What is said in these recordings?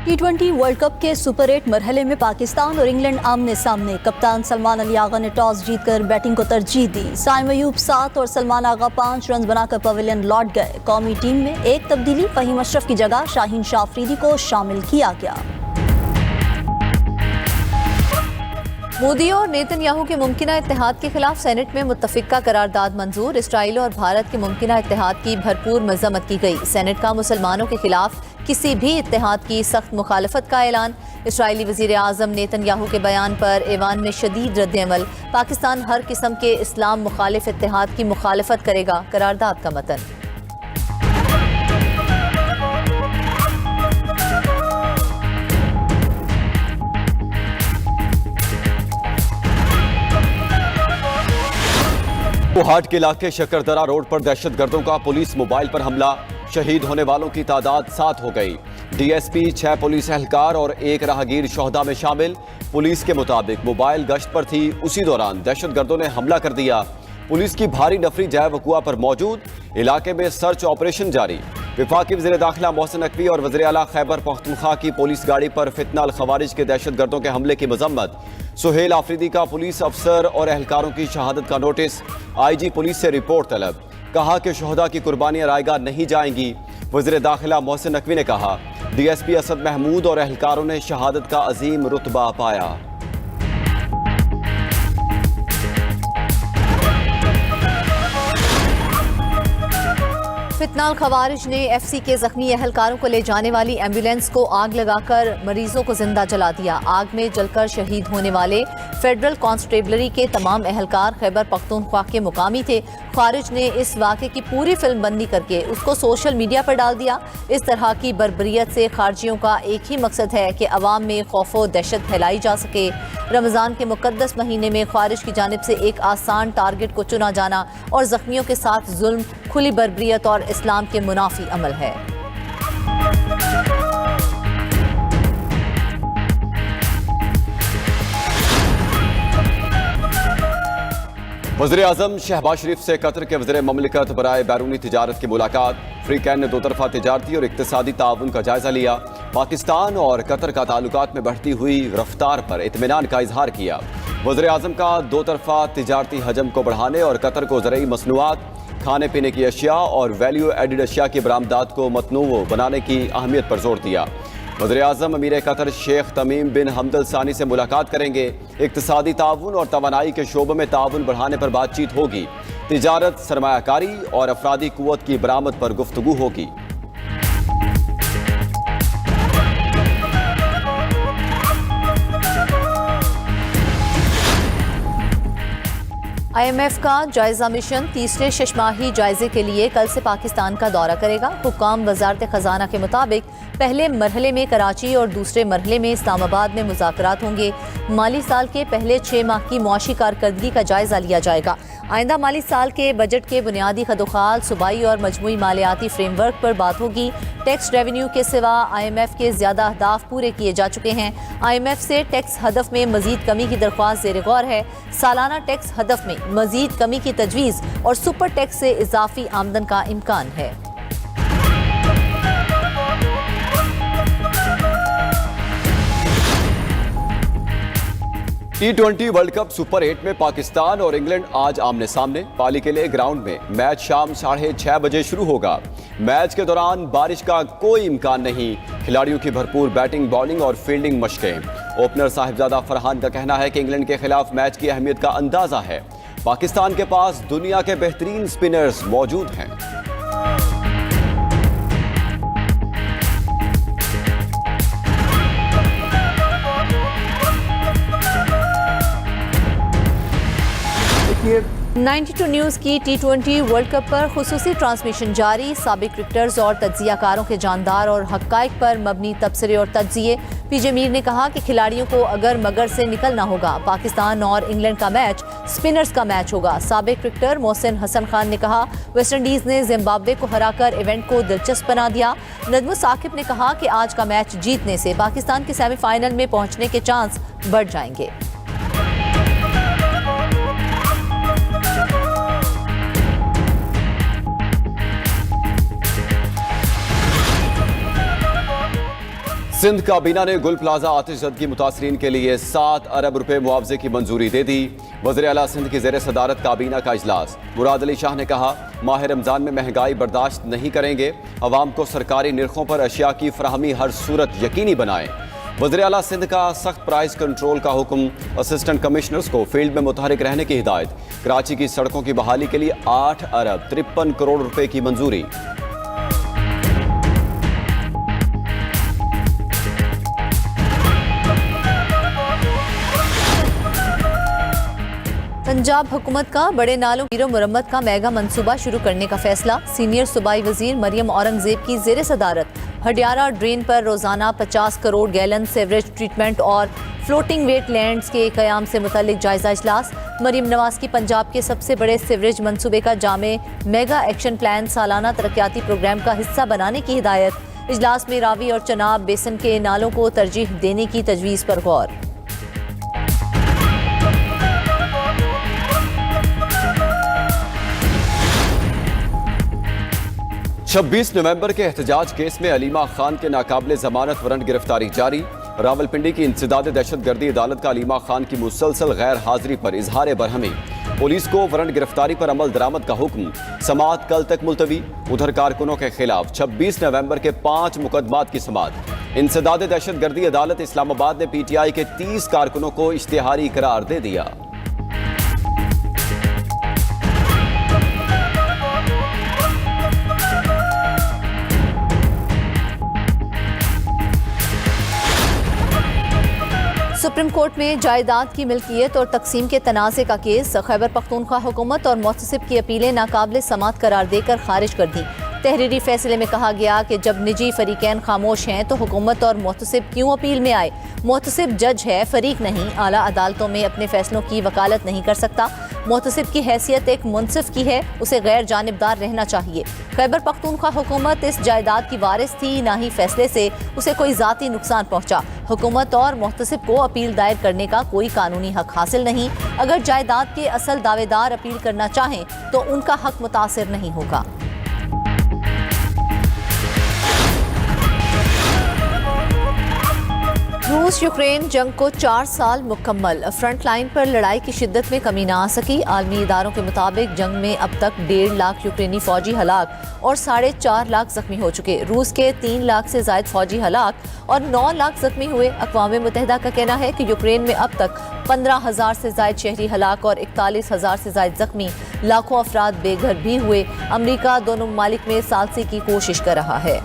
T20 world cup के super 8 मरहले में पाकिस्तान और इंग्लैंड आमने सामने। कप्तान सलमान अली आगा ने टॉस जीतकर बैटिंग को तरजीह दी। साइम अयूब 7 और सलमान आगा 5 रन बनाकर पवेलियन लौट गए। कौमी टीम में एक तब्दीली, फहीम अशरफ की जगह शाहीन शाह अफरीदी को शामिल किया गया। मोदी और नेतन्याहू के मुमकिना इत्तेहाद के खिलाफ सेनेट में मुत्तफिका करारदाद मंजूर। इसराइल और भारत के मुमकिना इत्तेहाद की भरपूर मजम्मत की गई। सेनेट का मुसलमानों के खिलाफ किसी भी इत्तेहाद की सख्त मुखालफत का ऐलान। इसराइली वजीर आज़म नेतन्याहू के बयान पर ऐवान में शदीद रद्द-ए-अमल। पाकिस्तान हर किस्म के इस्लाम मुखालिफ इत्तेहाद की मुखालफत करेगा, करारदाद का मतन। कोहाट के इलाके शकरदरा रोड पर दहशतगर्दों का पुलिस मोबाइल पर हमला। शहीद होने वालों की तादाद 7 हो गई। डीएसपी, 6 पुलिस एहलकार और 1 राहगीर शोहदा में शामिल। पुलिस के मुताबिक मोबाइल गश्त पर थी, उसी दौरान दहशतगर्दों ने हमला कर दिया। पुलिस की भारी नफरी जय वकुआ पर मौजूद। इलाके में सर्च ऑपरेशन जारी। वफाकी वज़ीर दाखिला मोहसिन नकवी और वज़ीर आला खैबर पख्तूनख्वा की पुलिस गाड़ी पर फितना अल खवारिज के दहशतगर्दों के हमले की मजम्मत। सुहेल आफरीदी का पुलिस अफसर और एहलकारों की शहादत का नोटिस। IG पुलिस से रिपोर्ट तलब। कहा कि शोहदा की कुर्बानियां रायगा नहीं जाएंगी। वज़ीर दाखिला मोहसिन नकवी ने कहा, DSP असद महमूद और एहलकारों ने शहादत का अजीम रुतबा पाया। फितना अल खवारिज ने FC के जख्मी एहलकारों को ले जाने वाली एम्बुलेंस को आग लगाकर मरीजों को जिंदा जला दिया। आग में जलकर शहीद होने वाले फेडरल कांस्टेबलरी के तमाम एहलकार खैबर पख्तूनख्वा के मुकामी थे। खारिज ने इस वाक़े की पूरी फिल्म बंदी करके उसको सोशल मीडिया पर डाल दिया। इस तरह की बर्बरियत से खारजियों का एक ही मकसद है कि अवाम में खौफ व दहशत फैलाई जा सके। रमज़ान के मुकद्दस महीने में खारिज की जानिब से एक आसान टारगेट को चुना जाना और जख्मियों के साथ जुल्म खुली बर्बरियत और इस्लाम के मुनाफी अमल है। वज़ीर आज़म शहबाज शरीफ से कतर के वज़ीर ममलिकत बराए बैरूनी तिजारत की मुलाकात। फ्रीकैन ने 2 तरफ़ा तिजारती और इक़्तिसादी ताउन का जायजा लिया। पाकिस्तान और कतर का ताल्लुकात में बढ़ती हुई रफ्तार पर इत्मीनान का इजहार किया। वज़ीर आज़म का 2 तरफ़ा तिजारती हजम को बढ़ाने और कतर को ज़रई मसनूआत, खाने पीने की अशिया और वैल्यू एडिड अशिया की बरामदात को मतनूव बनाने की अहमियत पर जोर दिया। वज़ीर आज़म अमीर कतर शेख तमीम बिन हमदल सानी से मुलाकात करेंगे। इक़्तिसादी ताउन और तवानाई के शोबे में ताउन बढ़ाने पर बातचीत होगी। तिजारत, सरमायाकारी और अफरादी कुव्वत की बरामद पर गुफ्तगू होगी। IMF का जायजा मिशन तीसरे शशमाही जायजे के लिए कल से पाकिस्तान का दौरा करेगा। हुक्काम वजारत खजाना के मुताबिक पहले मरहले में कराची और दूसरे मरहले में इस्लामाबाद में मुज़ाकरात होंगे। माली साल के पहले 6 माह की मुआशी कारकर्दगी का जायजा लिया जाएगा। आइंदा माली साल के बजट के बुनियादी खदोखाल, सूबाई और मजमूई मालियाती फ्रेमवर्क पर बात होगी। टैक्स रेवेन्यू के सिवा IMF के ज़्यादा अहदाफ पूरे किए जा चुके हैं। IMF से टैक्स हदफ में मजीद कमी की दरख्वास्त ज़ेर गौर है। सालाना टैक्स हदफ में मजीद कमी की तजवीज़ और सुपर टैक्स से इजाफी आमदन का इम्कान है। T20 वर्ल्ड कप सुपर 8 में पाकिस्तान और इंग्लैंड आज आमने सामने। पाली के लिए ग्राउंड में मैच शाम 6:30 बजे शुरू होगा। मैच के दौरान बारिश का कोई इम्कान नहीं। खिलाड़ियों की भरपूर बैटिंग, बॉलिंग और फील्डिंग मशकें। ओपनर साहिबजादा फरहान का कहना है कि इंग्लैंड के खिलाफ मैच की अहमियत का अंदाजा है। पाकिस्तान के पास दुनिया के बेहतरीन स्पिनर्स मौजूद हैं। ये 92 न्यूज़ की T20 वर्ल्ड कप पर खुसूसी ट्रांसमिशन जारी। साबिक क्रिकेटर्स और तज्जियाकारों के जानदार और हक़ाइक़ पर मबनी तबसरे और तज्जिए। PJ मीर ने कहा कि खिलाड़ियों को अगर मगर से निकलना होगा। पाकिस्तान और इंग्लैंड का मैच स्पिनर्स का मैच होगा। साबिक क्रिकेटर मोहसिन हसन खान ने कहा, वेस्ट इंडीज़ ने जिम्बाब्वे को हराकर इवेंट को दिलचस्प बना दिया। नजमुल साकिब ने कहा कि आज का मैच जीतने से पाकिस्तान के सेमीफाइनल में पहुंचने के चांस बढ़ जाएंगे। सिंध काबीना ने गुल प्लाजा आतिशज़दगी मुतासरीन के लिए 7 अरब रुपए मुआवजे की मंजूरी दे दी। वज़ीर आला सिंध की ज़ेर सदारत काबीना का इजलास। मुराद अली शाह ने कहा, माह रमज़ान में महंगाई बर्दाश्त नहीं करेंगे, अवाम को सरकारी निर्खों पर अशिया की फराहमी हर सूरत यकीनी बनाएं। वज़ीर आला सिंध का सख्त प्राइस कंट्रोल का हुक्म। असिस्टेंट कमिश्नर्स को फील्ड में मुतहरिक रहने की हिदायत। कराची की सड़कों की बहाली के लिए 8 अरब 53 करोड़ रुपए की मंजूरी। पंजाब हुकूमत का बड़े नालों की मुरम्मत का मेगा मंसूबा शुरू करने का फैसला। सीनियर सूबाई वजीर मरियम औरंगजेब की जेर सदारत हडियारा ड्रेन पर रोजाना 50 करोड़ गैलन सीवरेज ट्रीटमेंट और फ्लोटिंग वेट लैंड्स के कयाम से मुतल्लिक जायजा इजलास। मरियम नवाज की पंजाब के सबसे बड़े सीवरेज मंसूबे का जामे मेगा एक्शन प्लान सालाना तरक्याती प्रोग्राम का हिस्सा बनाने की हिदायत। इजलास में रावी और चनाब बेसन के नालों को तरजीह देने की तजवीज़ पर गौर। 26 नवंबर के एहतजाज केस में अलीमा खान के नाकाबिले जमानत वारंट गिरफ्तारी जारी। रावलपिंडी की इंसदाद दहशतगर्दी अदालत का अलीमा खान की मुसलसल गैर हाजिरी पर इजहार बरहमी। पुलिस को वारंट गिरफ्तारी पर अमल दरामद का हुक्म। समाअत कल तक मुलतवी। उधर कारकुनों के खिलाफ 26 नवंबर के 5 मुकदमात की समाअत। इंसदाद दहशतगर्दी अदालत इस्लामाबाद ने PTI के 30 कारकुनों को इश्तिहारी करार दे दिया। सुप्रीम कोर्ट में जायदाद की मिल्कियत और तकसीम के तनाज़े का केस। खैबर पख्तूनख्वा हुकूमत और मुहतसिब की अपीलें नाकाबिले समाअत करार देकर खारिज कर दी। तहरीरी फैसले में कहा गया कि जब निजी फरीकैन खामोश हैं तो हुकूमत और मुहतसिब क्यों अपील में आए। मुहतसिब जज है, फरीक नहीं। आला अदालतों में अपने फैसलों की वकालत नहीं कर सकता। मुहतसिब की हैसियत एक मुनसिफ की है, उसे गैर जानिबदार रहना चाहिए। खैबर पख्तूनख्वा हुकूमत इस जायदाद की वारिस थी, ना ही फैसले से उसे कोई ज़ाती नुकसान पहुंचा। हुकूमत और मुहतसिब को अपील दायर करने का कोई कानूनी हक हासिल नहीं। अगर जायदाद के असल दावेदार अपील करना चाहें तो उनका हक मुतासिर नहीं होगा। रूस यूक्रेन जंग को 4 साल मुकम्मल। फ्रंट लाइन पर लड़ाई की शिद्दत में कमी ना आ सकी। आलमी इदारों के मुताबिक जंग में अब तक 1.5 लाख यूक्रेनी फौजी हलाक और 4.5 लाख जख्मी हो चुके। रूस के 3 लाख से जायद फौजी हलाक और 9 लाख जख्मी हुए। अक़वाम मुत्तहिदा का कहना है कि यूक्रेन में अब तक 15,000 से जायद शहरी हलाक और 41,000 से जायद जख्मी। लाखों अफराद बेघर भी हुए। अमरीका दोनों ममालिक में सालसी की कोशिश कर रहा है।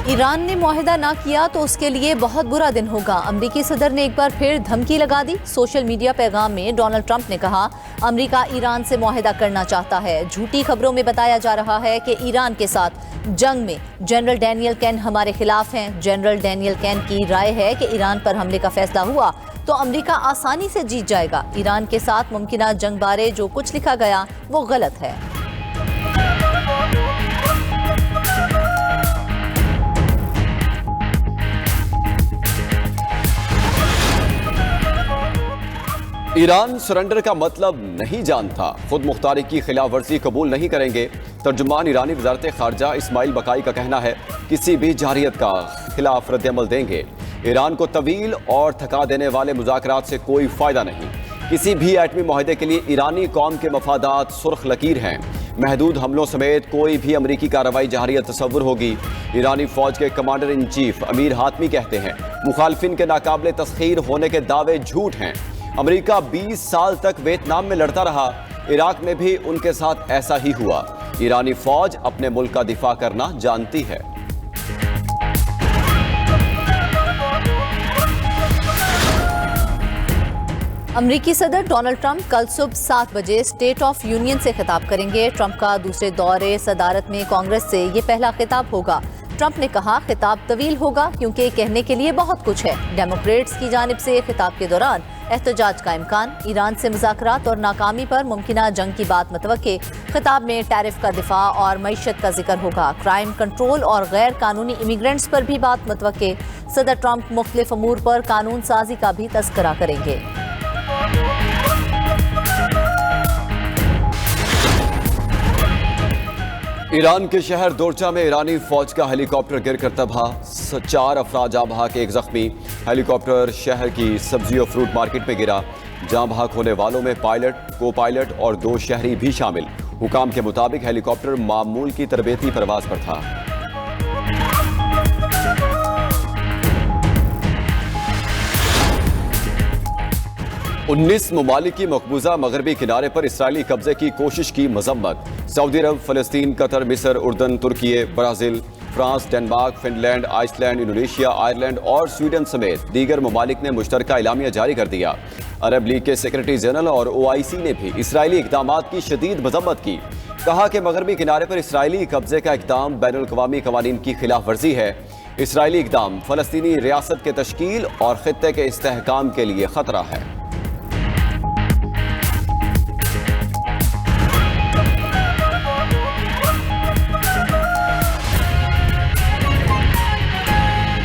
ईरान ने मुआहिदा ना किया तो उसके लिए बहुत बुरा दिन होगा। अमरीकी सदर ने एक बार फिर धमकी लगा दी। सोशल मीडिया पैगाम में डोनाल्ड ट्रंप ने कहा, अमरीका ईरान से मुआहिदा करना चाहता है। झूठी खबरों में बताया जा रहा है कि ईरान के साथ जंग में जनरल डैनियल कैन हमारे खिलाफ हैं। जनरल डैनियल कैन की राय है कि ईरान पर हमले का फैसला हुआ तो अमरीका आसानी से जीत जाएगा। ईरान के साथ मुमकिना जंग बारे जो कुछ लिखा गया वो गलत है। ईरान सरेंडर का मतलब नहीं जानता, खुद मुख्तारी की खिलाफ वर्जी कबूल नहीं करेंगे। तर्जुमान ईरानी वजारत खारजा इस्माइल बकाई का कहना है, किसी भी जारियत का खिलाफ रद्दअमल देंगे। ईरान को तवील और थका देने वाले मुज़ाकरात से कोई फायदा नहीं। किसी भी एटमी मुआहदे के लिए ईरानी कौम के मफादात सुर्ख लकीर हैं। महदूद हमलों समेत कोई भी अमरीकी कार्रवाई जारियत तस्वुर होगी। ईरानी फौज के कमांडर इन चीफ अमीर हातमी कहते हैं, मुखालफिन के नाकाबिले तस्खीर होने के दावे झूठ हैं। अमेरिका 20 साल तक वियतनाम में लड़ता रहा, इराक में भी उनके साथ ऐसा ही हुआ। ईरानी फौज अपने मुल्क का दिफा करना जानती है। अमरीकी सदर डोनाल्ड ट्रंप कल सुबह 7 बजे स्टेट ऑफ यूनियन से खिताब करेंगे। ट्रंप का दूसरे दौरे सदारत में कांग्रेस से ये पहला खिताब होगा। ट्रंप ने कहा, खिताब तवील होगा क्योंकि कहने के लिए बहुत कुछ है। डेमोक्रेट्स की जानिब से खिताब के दौरान एहतजाज का इम्कान। ईरान से मुज़ाकरात और नाकामी पर मुमकिना जंग की बात मतवक्के। खिताब में टैरिफ का दिफा और मईशत का जिक्र होगा। क्राइम कंट्रोल और गैर कानूनी इमिग्रेंट्स पर भी बात मतवक्के। सदर ट्रंप मुख्तलिफ अमूर पर कानून साजी का भी तज़किरा करेंगे। ईरान के शहर दोरचा में ईरानी फौज का हेलीकॉप्टर गिरकर तबाह, 4 अफराद जाँ बहक, 1 जख्मी। हेलीकॉप्टर शहर की सब्जी और फ्रूट मार्केट में गिरा। जाँ बहक होने वालों में पायलट, को पायलट और 2 शहरी भी शामिल। हुकाम के मुताबिक हेलीकॉप्टर मामूल की तरबेती परवाज पर था। उन्नीस ममालिक की मकबूजा मगरबी किनारे पर इसराइली कब्जे की कोशिश की मजम्मत। सऊदी अरब, फलस्तीन, कतर, मिस्र, उर्दन, तुर्की, Brazil, France, Denmark, Finland, Iceland, Indonesia, Ireland और स्वीडन समेत दीगर ममालिक ने मुश्तरका एलामिया जारी कर दिया। अरब लीग के सेक्रेटरी जनरल और OIC ने भी इसराइली इकदामात की शदीद मजम्मत की। कहा कि मगरबी किनारे पर इसराइली कब्जे का इकदाम बैनुल-अक़वामी कवानीन की खिलाफ वर्जी है। इसराइली इकदाम फलस्तीनी रियासत के तश्कील और खित्ते के इस्तेहकाम के लिए खतरा है।